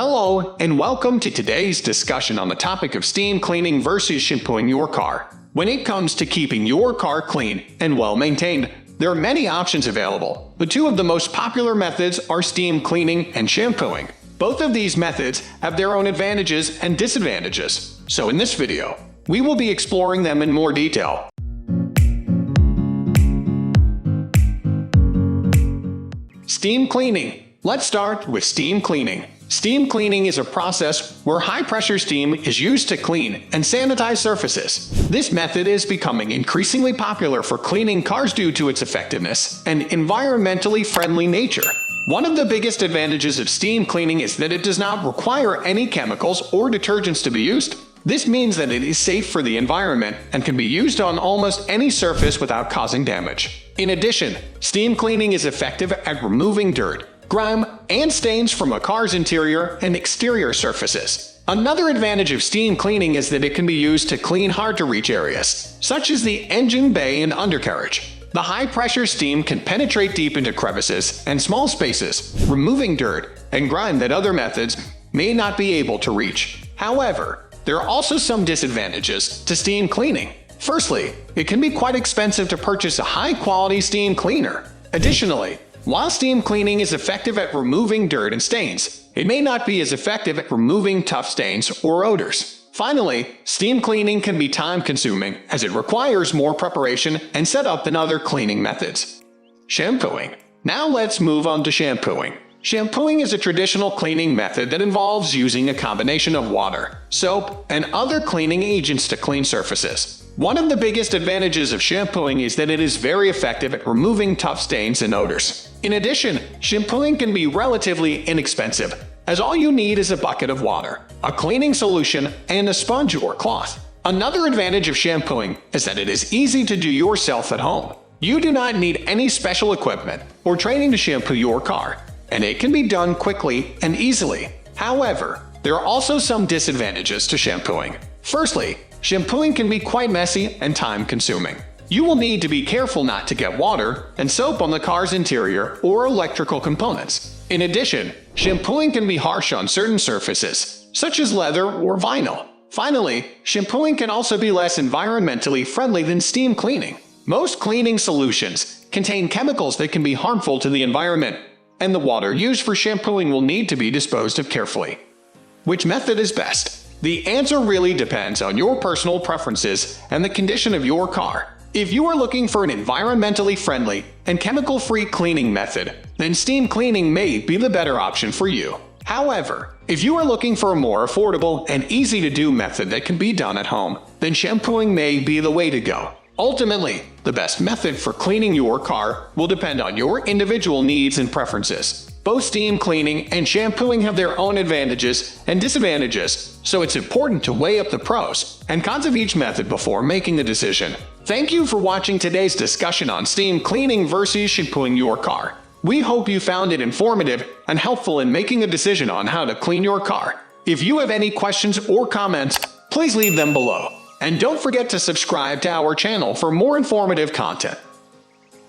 Hello, and welcome to today's discussion on the topic of steam cleaning versus shampooing your car. When it comes to keeping your car clean and well maintained, there are many options available, but two of the most popular methods are steam cleaning and shampooing. Both of these methods have their own advantages and disadvantages, so in this video, we will be exploring them in more detail. Steam cleaning. Let's start with steam cleaning. Steam cleaning is a process where high-pressure steam is used to clean and sanitize surfaces. This method is becoming increasingly popular for cleaning cars due to its effectiveness and environmentally friendly nature. One of the biggest advantages of steam cleaning is that it does not require any chemicals or detergents to be used. This means that it is safe for the environment and can be used on almost any surface without causing damage. In addition, steam cleaning is effective at removing dirt, grime, and stains from a car's interior and exterior surfaces. Another advantage of steam cleaning is that it can be used to clean hard-to-reach areas, such as the engine bay and undercarriage. The high-pressure steam can penetrate deep into crevices and small spaces, removing dirt and grime that other methods may not be able to reach. However, there are also some disadvantages to steam cleaning. Firstly, it can be quite expensive to purchase a high-quality steam cleaner. Additionally, while steam cleaning is effective at removing dirt and stains, it may not be as effective at removing tough stains or odors. Finally, steam cleaning can be time-consuming as it requires more preparation and setup than other cleaning methods. Shampooing. Now let's move on to shampooing. Shampooing is a traditional cleaning method that involves using a combination of water, soap, and other cleaning agents to clean surfaces. One of the biggest advantages of shampooing is that it is very effective at removing tough stains and odors. In addition, shampooing can be relatively inexpensive, as all you need is a bucket of water, a cleaning solution, and a sponge or cloth. Another advantage of shampooing is that it is easy to do yourself at home. You do not need any special equipment or training to shampoo your car, and it can be done quickly and easily. However, there are also some disadvantages to shampooing. Firstly, shampooing can be quite messy and time-consuming. You will need to be careful not to get water and soap on the car's interior or electrical components. In addition, shampooing can be harsh on certain surfaces, such as leather or vinyl. Finally, shampooing can also be less environmentally friendly than steam cleaning. Most cleaning solutions contain chemicals that can be harmful to the environment, and the water used for shampooing will need to be disposed of carefully. Which method is best? The answer really depends on your personal preferences and the condition of your car. If you are looking for an environmentally friendly and chemical-free cleaning method, then steam cleaning may be the better option for you. However, if you are looking for a more affordable and easy-to-do method that can be done at home, then shampooing may be the way to go. Ultimately, the best method for cleaning your car will depend on your individual needs and preferences. Both steam cleaning and shampooing have their own advantages and disadvantages, so it's important to weigh up the pros and cons of each method before making a decision. Thank you for watching today's discussion on steam cleaning versus shampooing your car. We hope you found it informative and helpful in making a decision on how to clean your car. If you have any questions or comments, please leave them below. And don't forget to subscribe to our channel for more informative content.